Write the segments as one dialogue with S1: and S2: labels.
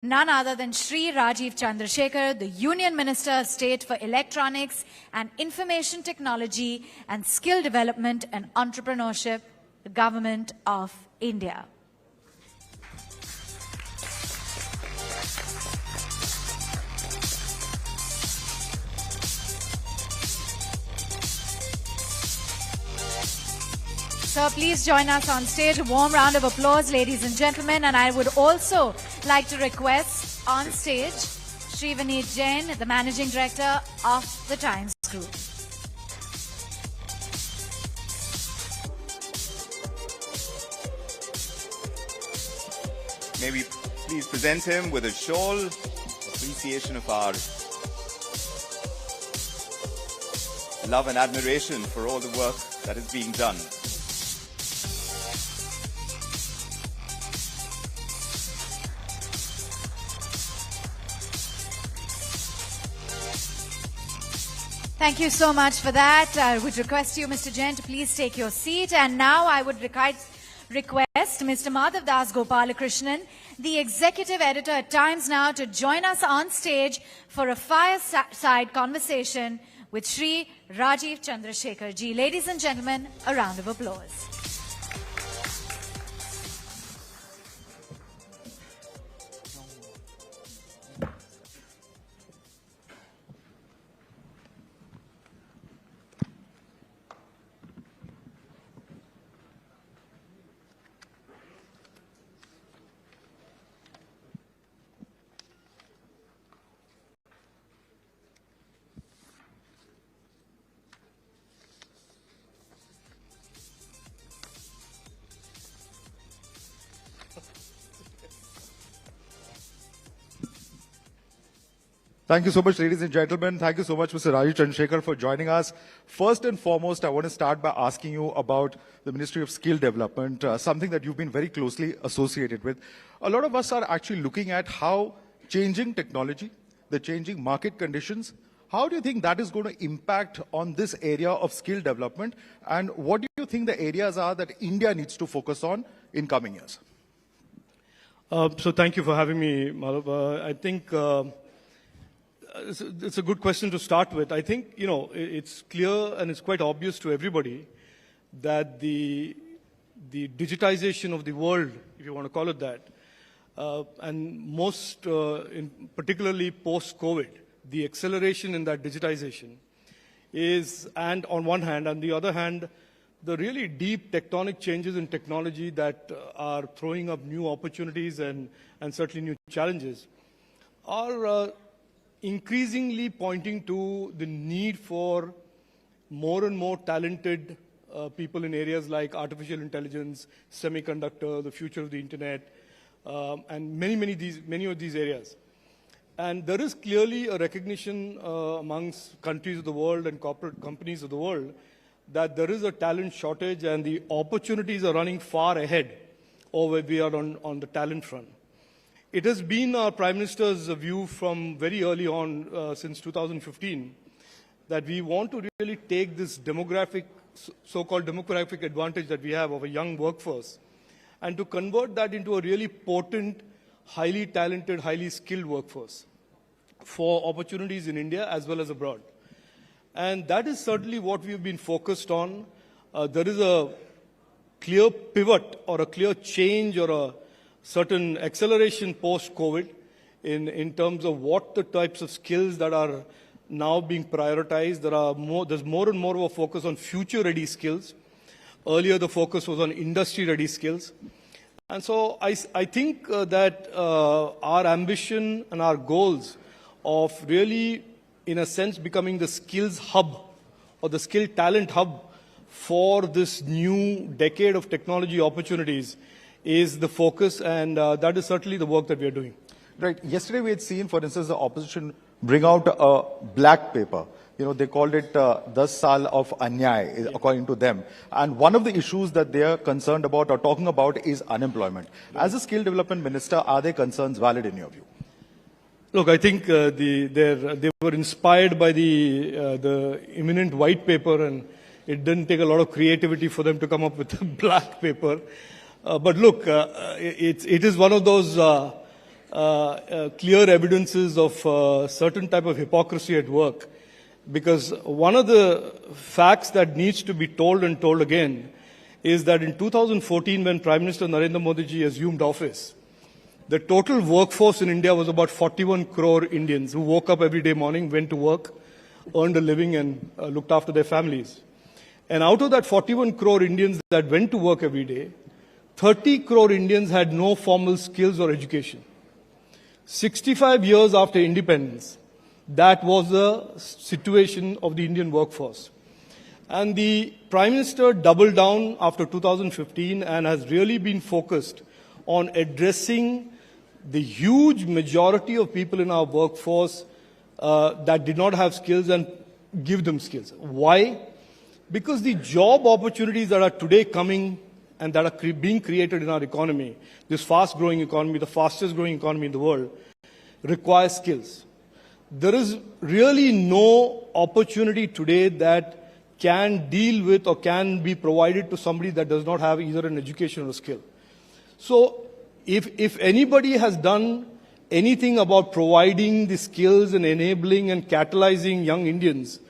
S1: none other than Shri Rajeev Chandrasekhar, the Union Minister of State for Electronics and Information Technology and Skill Development and Entrepreneurship, the Government of India. So please join us on stage. A warm round of applause, ladies and gentlemen. And I would also like to request on stage Shri Vineet Jain, the Managing Director of the Times Group.
S2: May we please present him with a shawl, appreciation of our love and admiration for all the work that is being done.
S1: Thank you so much for that. I would request you, Mr. Jain, to please take your seat. And now I would request Mr. Madhav Das Gopalakrishnan, the Executive Editor at Times Now, to join us on stage for a fireside conversation with Shri Rajeev Chandrasekhar ji. Ladies and gentlemen, a round of applause.
S3: Thank you so much, ladies and gentlemen. Thank you so much, Mr. Rajeev Chandrasekhar, for joining us. First and foremost, I want to start by asking you about the Ministry of Skill Development, something that you've been very closely associated with. A lot of us are actually looking at how changing technology, the changing market conditions, how do you think that is going to impact on this area of skill development? And what do you think the areas are that India needs to focus on in coming years?
S4: So thank you for having me, Madhav. I think it's a good question to start with. I think, it's clear and it's quite obvious to everybody that the digitization of the world, if you want to call it that, and most, particularly post-COVID, the acceleration in that digitization is, and on one hand, on the other hand, the really deep tectonic changes in technology that are throwing up new opportunities and certainly new challenges are increasingly pointing to the need for more and more talented people in areas like artificial intelligence, semiconductor, the future of the internet, and many of these areas. And there is clearly a recognition amongst countries of the world and corporate companies of the world that there is a talent shortage and the opportunities are running far ahead of where we are on the talent front. It has been our Prime Minister's view from very early on, since 2015, that we want to really take this so-called demographic advantage that we have of a young workforce and to convert that into a really potent, highly talented, highly skilled workforce for opportunities in India as well as abroad. And that is certainly what we've been focused on. There is a clear pivot or a clear change or a certain acceleration post-COVID in terms of what the types of skills that are now being prioritized. There's more and more of a focus on future-ready skills. Earlier, the focus was on industry-ready skills. And so I think that our ambition and our goals of really, in a sense, becoming the skills hub or the skill talent hub for this new decade of technology opportunities is the focus, and that is certainly the work that we are doing.
S3: Right. Yesterday we had seen, for instance, the opposition bring out a black paper. They called it 10 Saal of Anyay, according to them. And one of the issues that they are concerned about or talking about is unemployment. As a skill development minister, are their concerns valid in your view?
S4: Look, I think they were inspired by the imminent white paper, and it didn't take a lot of creativity for them to come up with a black paper. But look, it is one of those clear evidences of certain type of hypocrisy at work. Because one of the facts that needs to be told and told again is that in 2014, when Prime Minister Narendra Modi ji assumed office, the total workforce in India was about 41 crore Indians who woke up every day morning, went to work, earned a living and looked after their families. And out of that 41 crore Indians that went to work every day, 30 crore Indians had no formal skills or education. 65 years after independence, that was the situation of the Indian workforce. And the Prime Minister doubled down after 2015 and has really been focused on addressing the huge majority of people in our workforce that did not have skills and give them skills. Why? Because the job opportunities that are today coming and that are being created in our economy, this fast-growing economy, the fastest-growing economy in the world, require skills. There is really no opportunity today that can deal with or can be provided to somebody that does not have either an education or a skill. So if anybody has done anything about providing the skills and enabling and catalyzing young Indians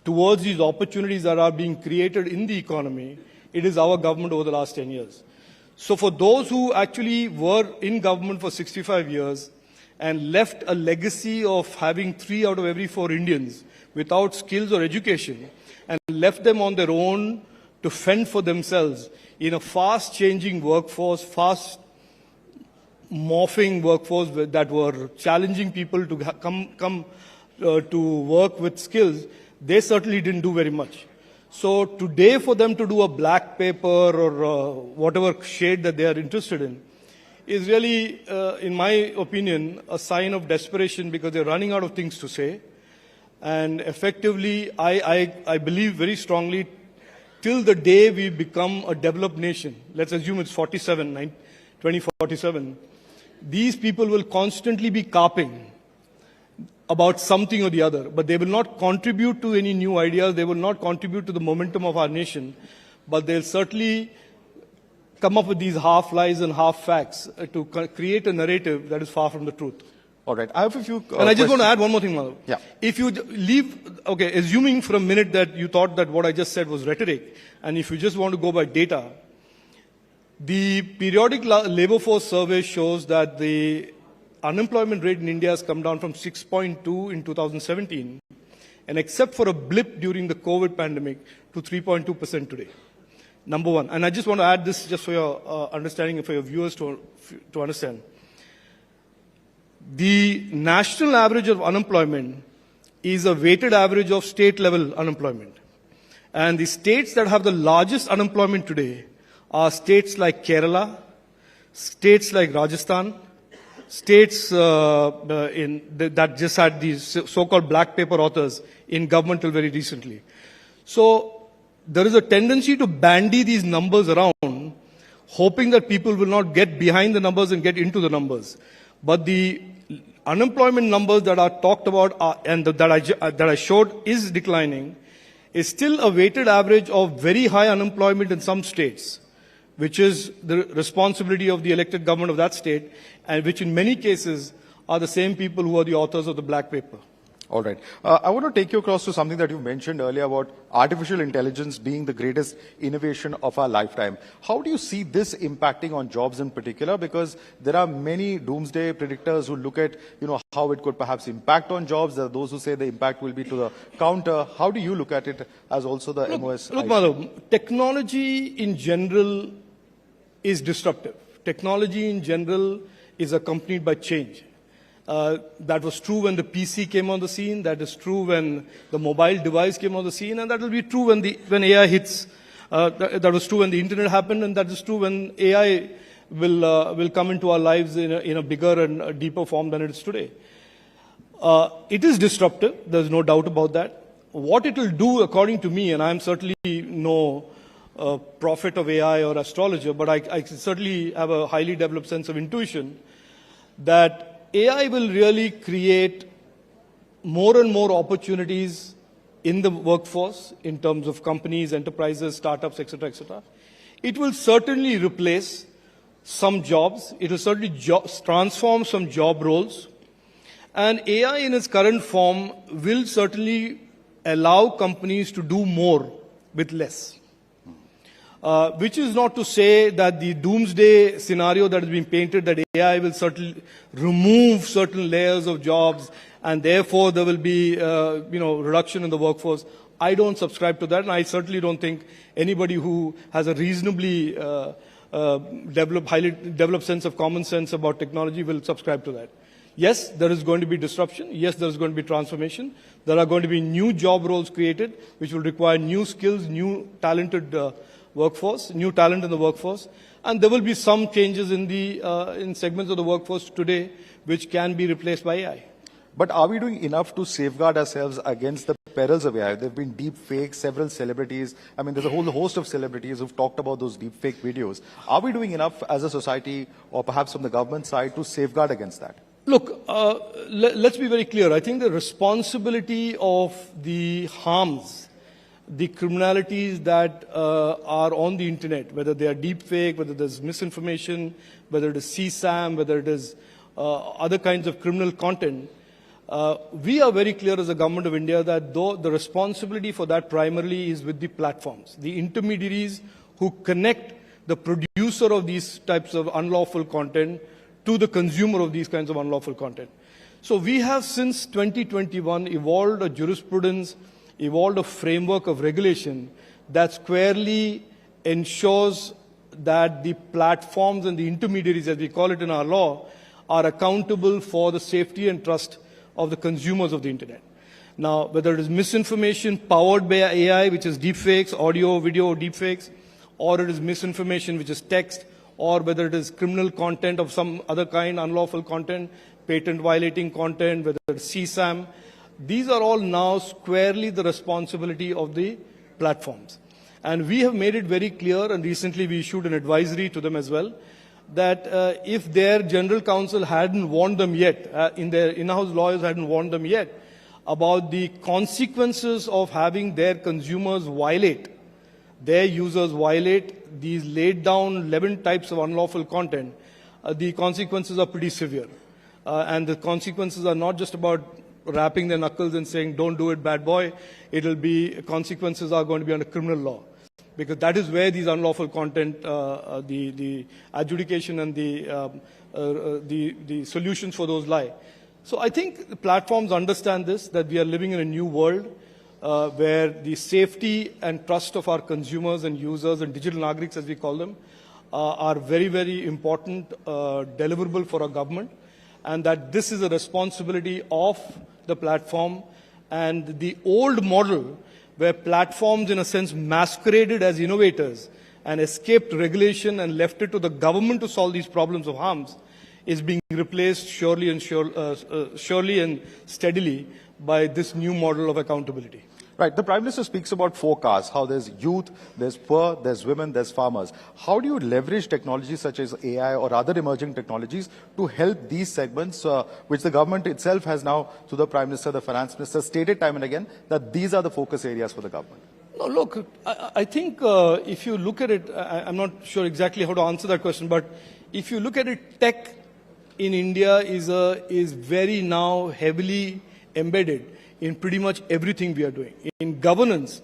S4: towards these opportunities that are being created in the economy, it is our government over the last 10 years. So for those who actually were in government for 65 years and left a legacy of having 3 out of every 4 Indians without skills or education and left them on their own to fend for themselves in a fast-changing workforce, fast morphing workforce that were challenging people to come to work with skills, they certainly didn't do very much. So today for them to do a black paper or whatever shade that they are interested in is really, in my opinion, a sign of desperation because they're running out of things to say. And effectively, I believe very strongly, till the day we become a developed nation, let's assume it's 2047, these people will constantly be carping about something or the other, but they will not contribute to any new ideas, they will not contribute to the momentum of our nation, but they'll certainly come up with these half lies and half facts to create a narrative that is far from the truth.
S3: All right. I have a few
S4: And I just want to add one more thing, Madhav.
S3: Yeah.
S4: If you leave, okay, assuming for a minute that you thought that what I just said was rhetoric, and if you just want to go by data, the periodic labor force survey shows that the unemployment rate in India has come down from 6.2 in 2017, and except for a blip during the COVID pandemic, to 3.2% today. Number one. And I just want to add this just for your understanding and for your viewers to understand. The national average of unemployment is a weighted average of state-level unemployment. And the states that have the largest unemployment today are states like Kerala, states like Rajasthan, states that just had these so-called black paper authors in government till very recently. So there is a tendency to bandy these numbers around, hoping that people will not get behind the numbers and get into the numbers. But the unemployment numbers that are talked about and that I showed is declining, is still a weighted average of very high unemployment in some states, which is the responsibility of the elected government of that state, and which in many cases are the same people who are the authors of the black paper.
S3: All right. I want to take you across to something that you mentioned earlier about artificial intelligence being the greatest innovation of our lifetime. How do you see this impacting on jobs in particular? Because there are many doomsday predictors who look at, how it could perhaps impact on jobs. There are those who say the impact will be to the counter. How do you look at it as also the MOS?
S4: Look, Madhav, technology in general is disruptive. Technology in general is accompanied by change. That was true when the PC came on the scene. That is true when the mobile device came on the scene, and that will be true when AI hits. That was true when the internet happened, and that is true when AI will come into our lives in a bigger and a deeper form than it is today. It is disruptive. There's no doubt about that. What it will do, according to me, and I'm certainly no prophet of AI or astrologer, but I certainly have a highly developed sense of intuition that AI will really create more and more opportunities in the workforce in terms of companies, enterprises, startups, etc., etc. It will certainly replace some jobs. It will certainly transform some job roles. And AI in its current form will certainly allow companies to do more with less. Which is not to say that the doomsday scenario that has been painted, that AI will certainly remove certain layers of jobs and therefore there will be reduction in the workforce. I don't subscribe to that, and I certainly don't think anybody who has a reasonably highly developed sense of common sense about technology will subscribe to that. Yes, there is going to be disruption. Yes, there is going to be transformation. There are going to be new job roles created, which will require new skills, new talented workforce, new talent in the workforce. And there will be some changes in in segments of the workforce today, which can be replaced by AI.
S3: But are we doing enough to safeguard ourselves against the perils of AI? There have been deep fakes, several celebrities. I mean, there's a whole host of celebrities who've talked about those deep fake videos. Are we doing enough as a society, or perhaps from the government side, to safeguard against that?
S4: Look, let's be very clear. I think the responsibility of the harms, the criminalities that are on the internet, whether they are deep fake, whether there's misinformation, whether it is CSAM, whether it is other kinds of criminal content, we are very clear as a government of India that though the responsibility for that primarily is with the platforms, the intermediaries who connect the producer of these types of unlawful content to the consumer of these kinds of unlawful content. So we have since 2021 evolved a jurisprudence, evolved a framework of regulation that squarely ensures that the platforms and the intermediaries, as we call it in our law, are accountable for the safety and trust of the consumers of the internet. Now, whether it is misinformation powered by AI, which is deepfakes, audio, video deepfakes, or it is misinformation, which is text, or whether it is criminal content of some other kind, unlawful content, patent violating content, whether it's CSAM, these are all now squarely the responsibility of the platforms. And we have made it very clear, and recently we issued an advisory to them as well, that if their general counsel hadn't warned them yet, in their in-house lawyers hadn't warned them yet, about the consequences of having their consumers violate, their users violate these laid down 11 types of unlawful content, the consequences are pretty severe. And the consequences are not just about rapping their knuckles and saying, don't do it, bad boy. It'll be, consequences are going to be under criminal law. Because that is where these unlawful content, the adjudication and the solutions for those lie. So I think the platforms understand this, that we are living in a new world where the safety and trust of our consumers and users and digital nagriks, as we call them, are very, very important deliverable for our government, and that this is a responsibility of the platform. And the old model, where platforms in a sense masqueraded as innovators and escaped regulation and left it to the government to solve these problems of harms, is being replaced surely and steadily by this new model of accountability.
S3: Right. The Prime Minister speaks about four castes, how there's youth, there's poor, there's women, there's farmers. How do you leverage technologies such as AI or other emerging technologies to help these segments, which the government itself has now, through the Prime Minister, the Finance Minister, stated time and again that these are the focus areas for the government?
S4: No, look, I think if you look at it, I'm not sure exactly how to answer that question, but if you look at it, tech in India is very now heavily embedded in pretty much everything we are doing. In governance,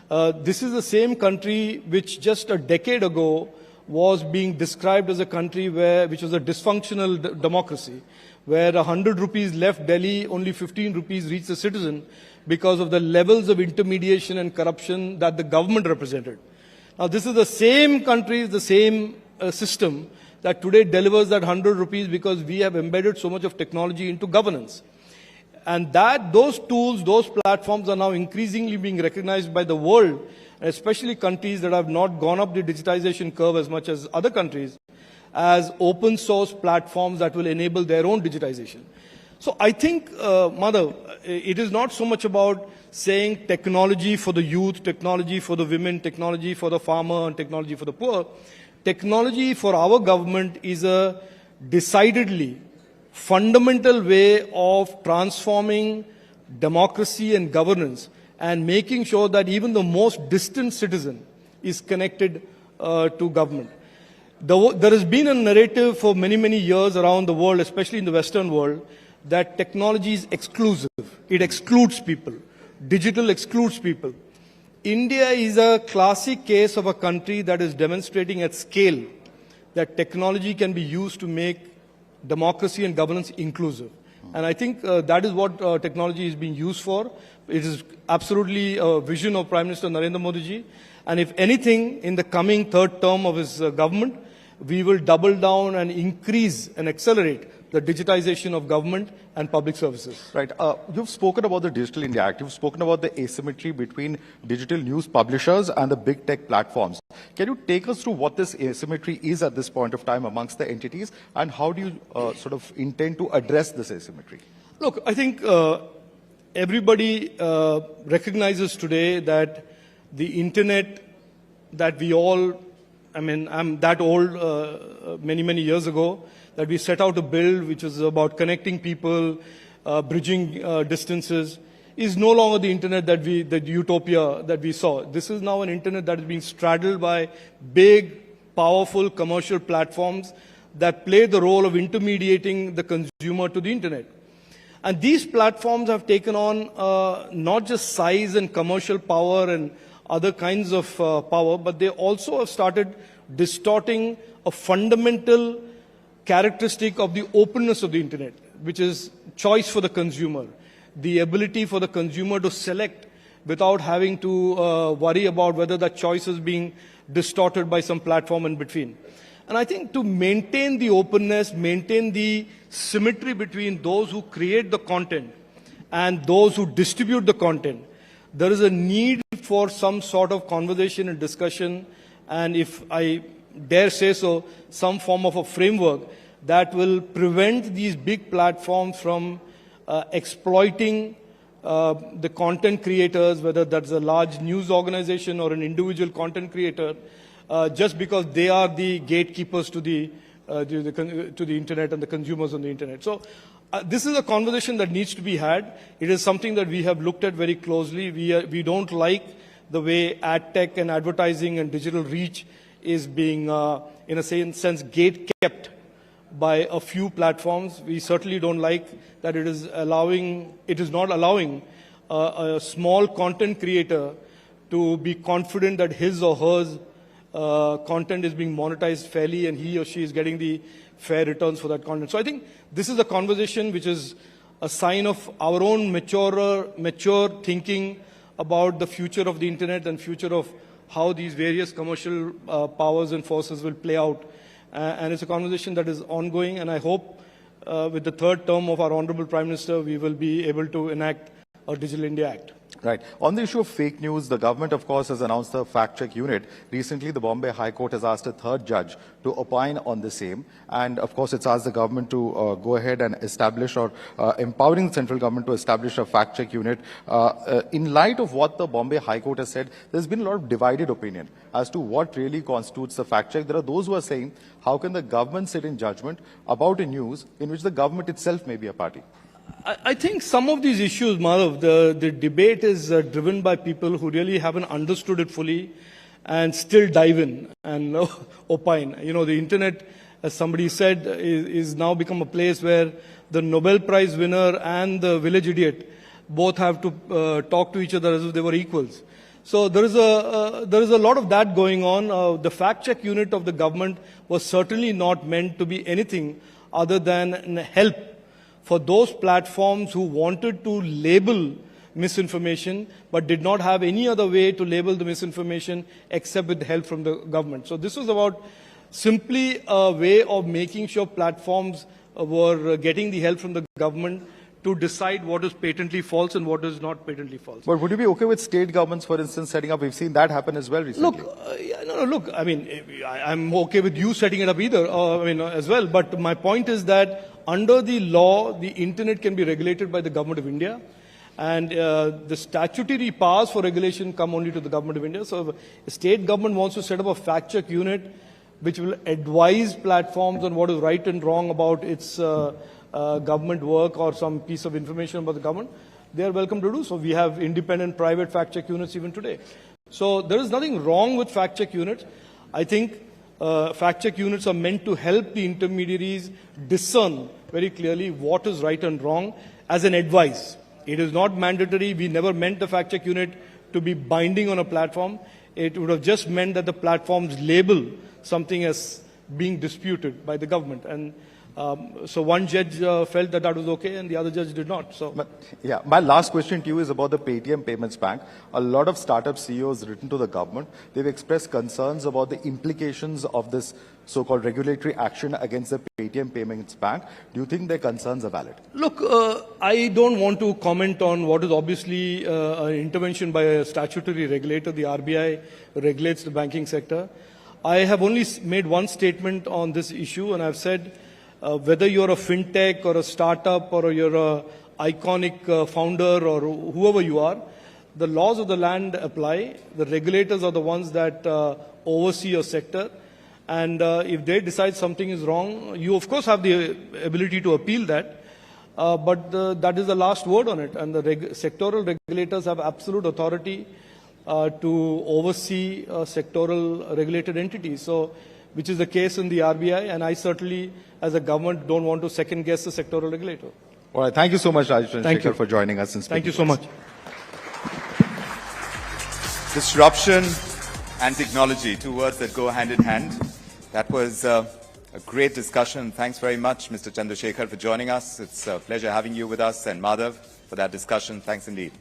S4: this is the same country which just a decade ago was being described as a country which was a dysfunctional democracy, where 100 rupees left Delhi, only 15 rupees reached the citizen because of the levels of intermediation and corruption that the government represented. Now, this is the same country, the same system that today delivers that 100 rupees because we have embedded so much of technology into governance. And those tools, those platforms are now increasingly being recognized by the world, especially countries that have not gone up the digitization curve as much as other countries, as open source platforms that will enable their own digitization. So I think, Madhav, it is not so much about saying technology for the youth, technology for the women, technology for the farmer, and technology for the poor. Technology for our government is a decidedly fundamental way of transforming democracy and governance and making sure that even the most distant citizen is connected to government. There has been a narrative for many, many years around the world, especially in the Western world, that technology is exclusive. It excludes people. Digital excludes people. India is a classic case of a country that is demonstrating at scale that technology can be used to make democracy and governance inclusive. And I think that is what technology is being used for. It is absolutely a vision of Prime Minister Narendra Modi ji. And if anything, in the coming third term of his government, we will double down and increase and accelerate the digitization of government and public services.
S3: Right. You've spoken about the Digital India Act. You've spoken about the asymmetry between digital news publishers and the big tech platforms. Can you take us through what this asymmetry is at this point of time amongst the entities, and how do you sort of intend to address this asymmetry?
S4: Look, I think everybody recognizes today that the internet that we all, I'm that old many, many years ago, that we set out to build, which is about connecting people, bridging distances, is no longer the internet that the utopia that we saw. This is now an internet that is being straddled by big, powerful commercial platforms that play the role of intermediating the consumer to the internet. And these platforms have taken on not just size and commercial power and other kinds of power, but they also have started distorting a fundamental characteristic of the openness of the internet, which is choice for the consumer, the ability for the consumer to select without having to worry about whether that choice is being distorted by some platform in between. And I think to maintain the openness, maintain the symmetry between those who create the content and those who distribute the content, there is a need for some sort of conversation and discussion, and if I dare say so, some form of a framework that will prevent these big platforms from exploiting the content creators, whether that's a large news organization or an individual content creator, just because they are the gatekeepers to the internet and the consumers on the internet. So this is a conversation that needs to be had. It is something that we have looked at very closely. We don't like the way ad tech and advertising and digital reach is being, in a sense, gate-kept by a few platforms. We certainly don't like that it is not allowing a small content creator to be confident that his or hers content is being monetized fairly and he or she is getting the fair returns for that content. So I think this is a conversation which is a sign of our own mature thinking about the future of the internet and future of how these various commercial powers and forces will play out. And it's a conversation that is ongoing, and I hope with the third term of our Honorable Prime Minister, we will be able to enact a Digital India Act.
S3: Right. On the issue of fake news, the government, of course, has announced a fact-check unit. Recently, the Bombay High Court has asked a third judge to opine on the same. And, of course, it's asked the government to go ahead and establish or empowering the central government to establish a fact-check unit. In light of what the Bombay High Court has said, there's been a lot of divided opinion as to what really constitutes the fact-check. There are those who are saying, how can the government sit in judgment about a news in which the government itself may be a party?
S4: I think some of these issues, Madhav, the debate is driven by people who really haven't understood it fully and still dive in and opine. You know, the internet, as somebody said, is now become a place where the Nobel Prize winner and the village idiot both have to talk to each other as if they were equals. So there is a lot of that going on. The fact-check unit of the government was certainly not meant to be anything other than help for those platforms who wanted to label misinformation but did not have any other way to label the misinformation except with help from the government. So this was about simply a way of making sure platforms were getting the help from the government to decide what is patently false and what is not patently false.
S3: But would you be okay with state governments, for instance, setting up? We've seen that happen as well recently.
S4: Look, I mean, I'm okay with you setting it up either, as well. But my point is that under the law, the internet can be regulated by the government of India. And the statutory powers for regulation come only to the government of India. So if a state government wants to set up a fact-check unit which will advise platforms on what is right and wrong about its government work or some piece of information about the government, they are welcome to do so. We have independent private fact-check units even today. So there is nothing wrong with fact-check units. I think Fact check units are meant to help the intermediaries discern very clearly what is right and wrong as an advice. It is not mandatory. We never meant the fact check unit to be binding on a platform. It would have just meant that the platforms label something as being disputed by the government. And so one judge felt that that was okay and the other judge did not. So,
S3: Yeah, my last question to you is about the PTM Payments Bank. A lot of startup CEOs written to the government. They've expressed concerns about the implications of this so-called regulatory action against the PTM Payments Bank. Do you think their concerns are valid?
S4: look, I don't want to comment on what is obviously an intervention by a statutory regulator. The RBI regulates the banking sector. I have only made one statement on this issue, and I've said whether you're a fintech or a startup or you're a iconic founder or whoever you are, the laws of the land apply. The regulators are the ones that oversee your sector. And if they decide something is wrong, you of course have the ability to appeal that. But that is the last word on it. And the sectoral regulators have absolute authority to oversee sectoral regulated entities. So, which is the case in the RBI, and I certainly, as a government, don't want to second guess the sectoral regulator.
S3: All right, thank you so much, Rajeev
S4: Thank you
S3: Chandrasekhar, for joining us and speaking.
S4: Thank you so much.
S2: Disruption and technology, two words that go hand in hand. That was a great discussion. Thanks very much, Mr. Chandrasekhar, for joining us. It's a pleasure having you with us, and Madhav for that discussion. Thanks indeed.